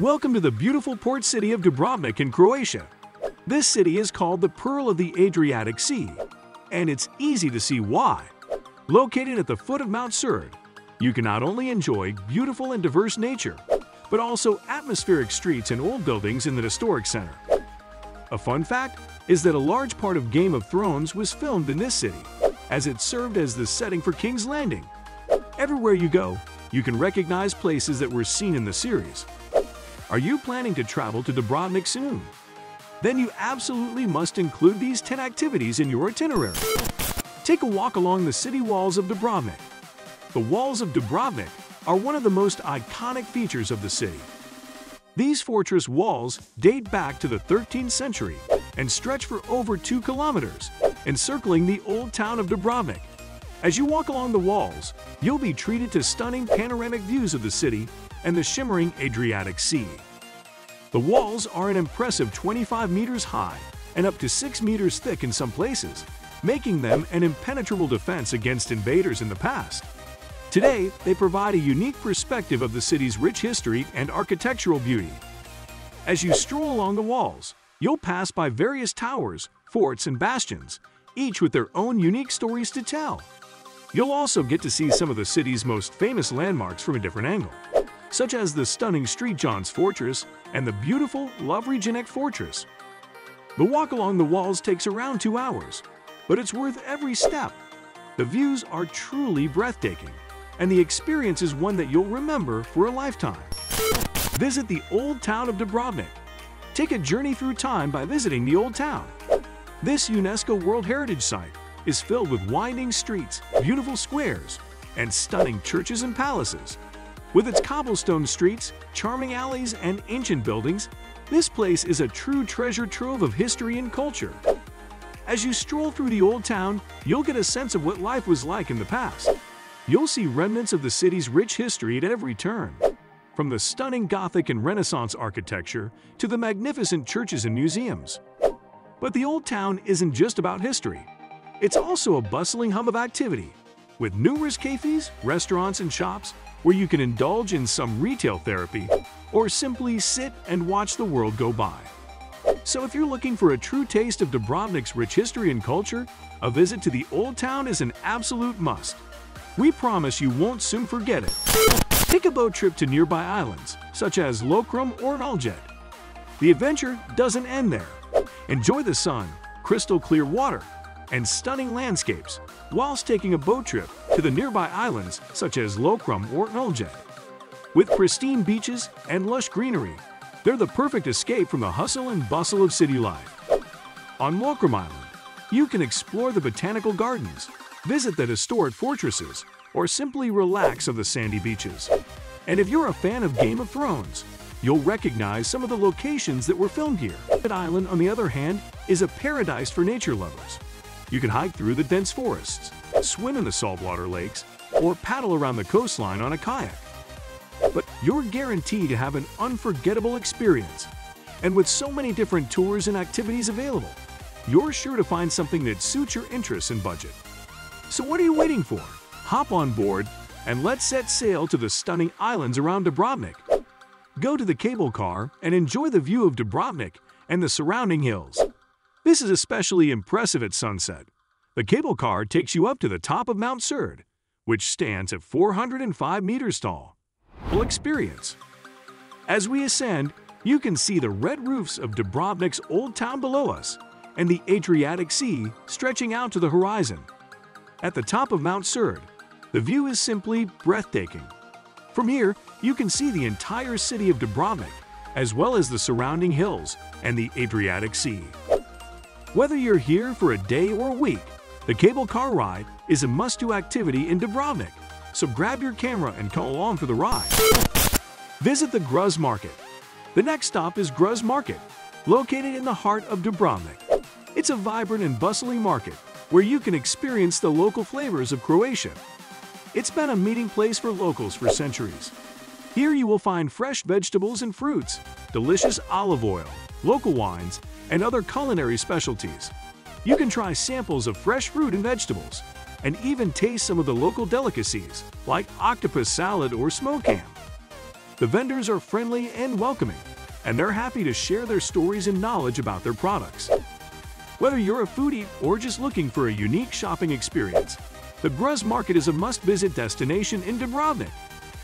Welcome to the beautiful port city of Dubrovnik in Croatia. This city is called the Pearl of the Adriatic Sea, and it's easy to see why. Located at the foot of Mount Srd, you can not only enjoy beautiful and diverse nature, but also atmospheric streets and old buildings in the historic center. A fun fact is that a large part of Game of Thrones was filmed in this city, as it served as the setting for King's Landing. Everywhere you go, you can recognize places that were seen in the series. Are you planning to travel to Dubrovnik soon? Then you absolutely must include these 10 activities in your itinerary. Take a walk along the city walls of Dubrovnik. The walls of Dubrovnik are one of the most iconic features of the city. These fortress walls date back to the 13th century and stretch for over 2 kilometers, encircling the Old Town of Dubrovnik. As you walk along the walls, you'll be treated to stunning panoramic views of the city and the shimmering Adriatic Sea. The walls are an impressive 25 meters high and up to 6 meters thick in some places, making them an impenetrable defense against invaders in the past. Today, they provide a unique perspective of the city's rich history and architectural beauty. As you stroll along the walls, you'll pass by various towers, forts, and bastions, each with their own unique stories to tell. You'll also get to see some of the city's most famous landmarks from a different angle, such as the stunning St. John's Fortress and the beautiful YLK&x Fortress. The walk along the walls takes around 2 hours, but it's worth every step. The views are truly breathtaking, and the experience is one that you'll remember for a lifetime. Visit the Old Town of Dubrovnik. Take a journey through time by visiting the Old Town. This UNESCO World Heritage Site is filled with winding streets, beautiful squares, and stunning churches and palaces. With its cobblestone streets, charming alleys, and ancient buildings, this place is a true treasure trove of history and culture. As you stroll through the Old Town, you'll get a sense of what life was like in the past. You'll see remnants of the city's rich history at every turn, from the stunning Gothic and Renaissance architecture to the magnificent churches and museums. But the Old Town isn't just about history. It's also a bustling hub of activity, with numerous cafes, restaurants, and shops where you can indulge in some retail therapy or simply sit and watch the world go by. So if you're looking for a true taste of Dubrovnik's rich history and culture, a visit to the Old Town is an absolute must. We promise you won't soon forget it. Take a boat trip to nearby islands, such as Lokrum or Srd. The adventure doesn't end there. Enjoy the sun, crystal clear water, and stunning landscapes whilst taking a boat trip to the nearby islands such as Lokrum or Srd. With pristine beaches and lush greenery, they're the perfect escape from the hustle and bustle of city life. On Lokrum Island, you can explore the botanical gardens, visit the historic fortresses, or simply relax on the sandy beaches. And if you're a fan of Game of Thrones, you'll recognize some of the locations that were filmed here. That island, on the other hand, is a paradise for nature lovers. You can hike through the dense forests, swim in the saltwater lakes, or paddle around the coastline on a kayak. But you're guaranteed to have an unforgettable experience. And with so many different tours and activities available, you're sure to find something that suits your interests and budget. So what are you waiting for? Hop on board and let's set sail to the stunning islands around Dubrovnik. Go to the cable car and enjoy the view of Dubrovnik and the surrounding hills. This is especially impressive at sunset. The cable car takes you up to the top of Mount Srd, which stands at 405 meters tall. Full experience. As we ascend, you can see the red roofs of Dubrovnik's Old Town below us and the Adriatic Sea stretching out to the horizon. At the top of Mount Srd, the view is simply breathtaking. From here, you can see the entire city of Dubrovnik, as well as the surrounding hills and the Adriatic Sea. Whether you're here for a day or a week, the cable car ride is a must-do activity in Dubrovnik, so grab your camera and come along for the ride. Visit the Griz Market. The next stop is Griz Market, located in the heart of Dubrovnik. It's a vibrant and bustling market where you can experience the local flavors of Croatia. It's been a meeting place for locals for centuries. Here you will find fresh vegetables and fruits, delicious olive oil, local wines, and other culinary specialties. You can try samples of fresh fruit and vegetables, and even taste some of the local delicacies like octopus salad or smoked ham. The vendors are friendly and welcoming, and they're happy to share their stories and knowledge about their products. Whether you're a foodie or just looking for a unique shopping experience, the Griz Market is a must-visit destination in Dubrovnik.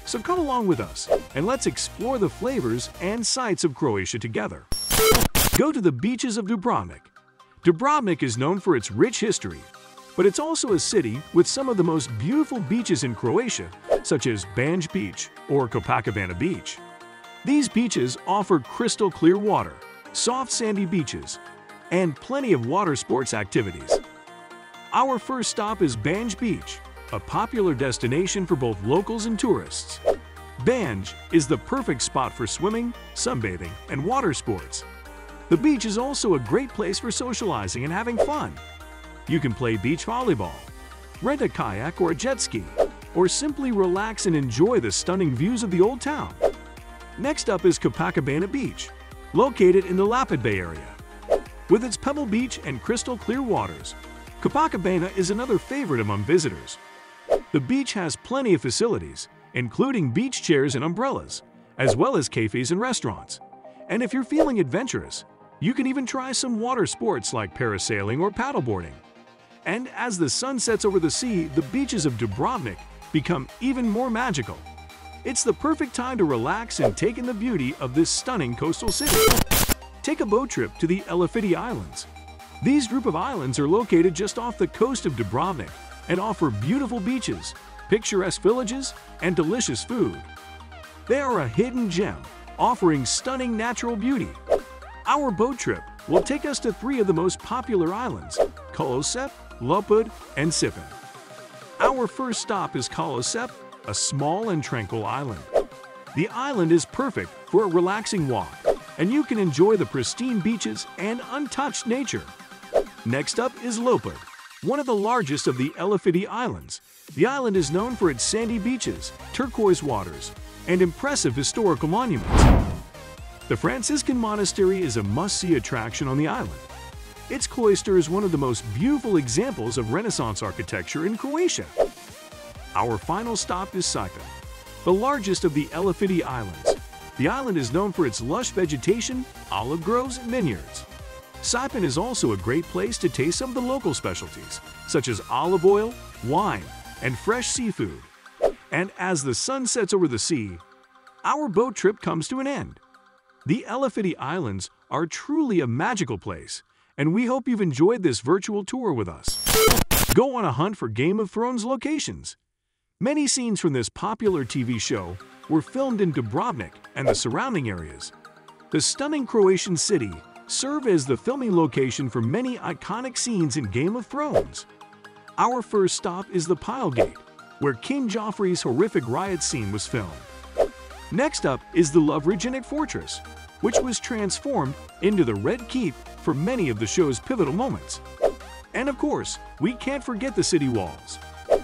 So come along with us, and let's explore the flavors and sights of Croatia together. Go to the beaches of Dubrovnik. Dubrovnik is known for its rich history, but it's also a city with some of the most beautiful beaches in Croatia, such as Banje Beach or Copacabana Beach. These beaches offer crystal clear water, soft sandy beaches, and plenty of water sports activities. Our first stop is Banje Beach, a popular destination for both locals and tourists. Banje is the perfect spot for swimming, sunbathing, and water sports. The beach is also a great place for socializing and having fun. You can play beach volleyball, rent a kayak or a jet ski, or simply relax and enjoy the stunning views of the Old Town. Next up is Copacabana Beach, located in the Elephanti Bay area. With its pebble beach and crystal clear waters, Copacabana is another favorite among visitors. The beach has plenty of facilities, including beach chairs and umbrellas, as well as cafes and restaurants. And if you're feeling adventurous, you can even try some water sports like parasailing or paddleboarding. And as the sun sets over the sea, the beaches of Dubrovnik become even more magical. It's the perfect time to relax and take in the beauty of this stunning coastal city. Take a boat trip to the Elephanti Islands. These group of islands are located just off the coast of Dubrovnik and offer beautiful beaches, picturesque villages, and delicious food. They are a hidden gem, offering stunning natural beauty. Our boat trip will take us to 3 of the most popular islands, Kolosep, Lopud, and Sipin. Our first stop is Kolosep, a small and tranquil island. The island is perfect for a relaxing walk, and you can enjoy the pristine beaches and untouched nature. Next up is Lopud, one of the largest of the Elephanti Islands. The island is known for its sandy beaches, turquoise waters, and impressive historical monuments. The Franciscan Monastery is a must-see attraction on the island. Its cloister is one of the most beautiful examples of Renaissance architecture in Croatia. Our final stop is Sipin, the largest of the Elephanti Islands. The island is known for its lush vegetation, olive groves, and vineyards. Sipin is also a great place to taste some of the local specialties, such as olive oil, wine, and fresh seafood. And as the sun sets over the sea, our boat trip comes to an end. The Elephanti Islands are truly a magical place, and we hope you've enjoyed this virtual tour with us. Go on a hunt for Game of Thrones locations. Many scenes from this popular TV show were filmed in Dubrovnik and the surrounding areas. The stunning Croatian city served as the filming location for many iconic scenes in Game of Thrones. Our first stop is the Pile Gate, where King Joffrey's horrific riot scene was filmed. Next up is the Lovregenic Fortress, which was transformed into the Red Keep for many of the show's pivotal moments. And of course, we can't forget the city walls.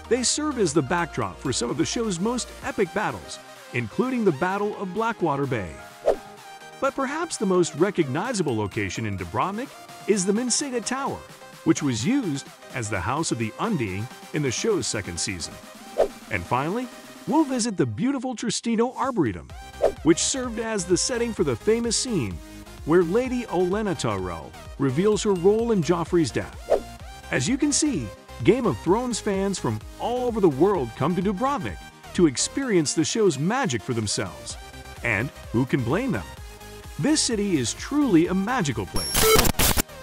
They serve as the backdrop for some of the show's most epic battles, including the Battle of Blackwater Bay. But perhaps the most recognizable location in Dubrovnik is the Mount Srd Tower, which was used as the House of the Undying in the show's second season. And finally, we'll visit the beautiful Tristano Arboretum, which served as the setting for the famous scene where Lady Olenna Tyrell reveals her role in Joffrey's death. As you can see, Game of Thrones fans from all over the world come to Dubrovnik to experience the show's magic for themselves. And who can blame them? This city is truly a magical place.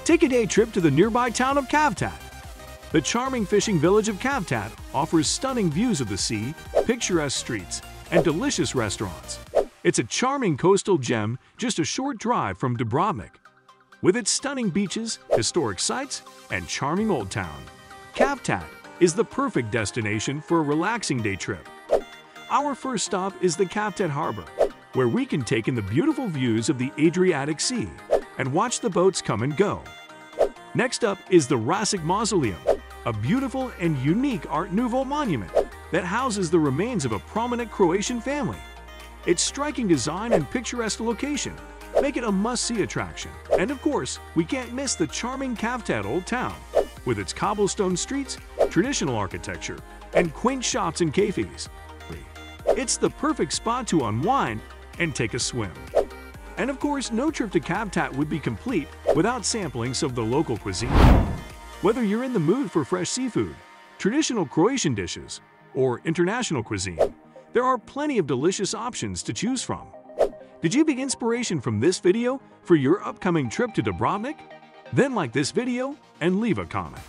Take a day trip to the nearby town of Cavtat. The charming fishing village of Cavtat offers stunning views of the sea, picturesque streets, and delicious restaurants. It's a charming coastal gem just a short drive from Dubrovnik. With its stunning beaches, historic sites, and charming old town, Cavtat is the perfect destination for a relaxing day trip. Our first stop is the Cavtat Harbor, where we can take in the beautiful views of the Adriatic Sea and watch the boats come and go. Next up is the Rasic Mausoleum, a beautiful and unique Art Nouveau monument that houses the remains of a prominent Croatian family. Its striking design and picturesque location make it a must-see attraction. And of course, we can't miss the charming Cavtat Old Town, with its cobblestone streets, traditional architecture, and quaint shops and cafes. It's the perfect spot to unwind and take a swim. And of course, no trip to Cavtat would be complete without sampling some of the local cuisine. Whether you're in the mood for fresh seafood, traditional Croatian dishes, or international cuisine, there are plenty of delicious options to choose from. Did you get inspiration from this video for your upcoming trip to Dubrovnik? Then like this video and leave a comment.